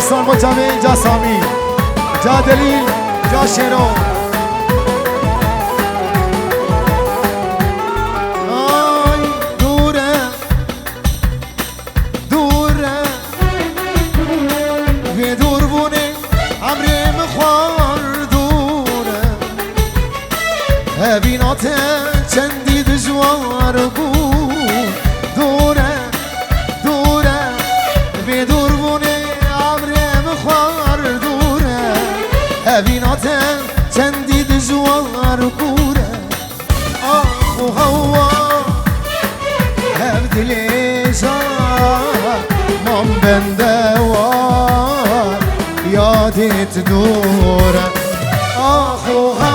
کوردستان مجمع جا سامی جا دلیل جا شیرو آی دوره دوره و دور بونه عمری مخوار دوره هبینات چندی دجوار بود دوره دوره و دور بونه عمری مخوار دوره هبینات چندی دجوار بوره آخ و هوا هر دلی جا من بنده وار یادت دوره آخ و هوا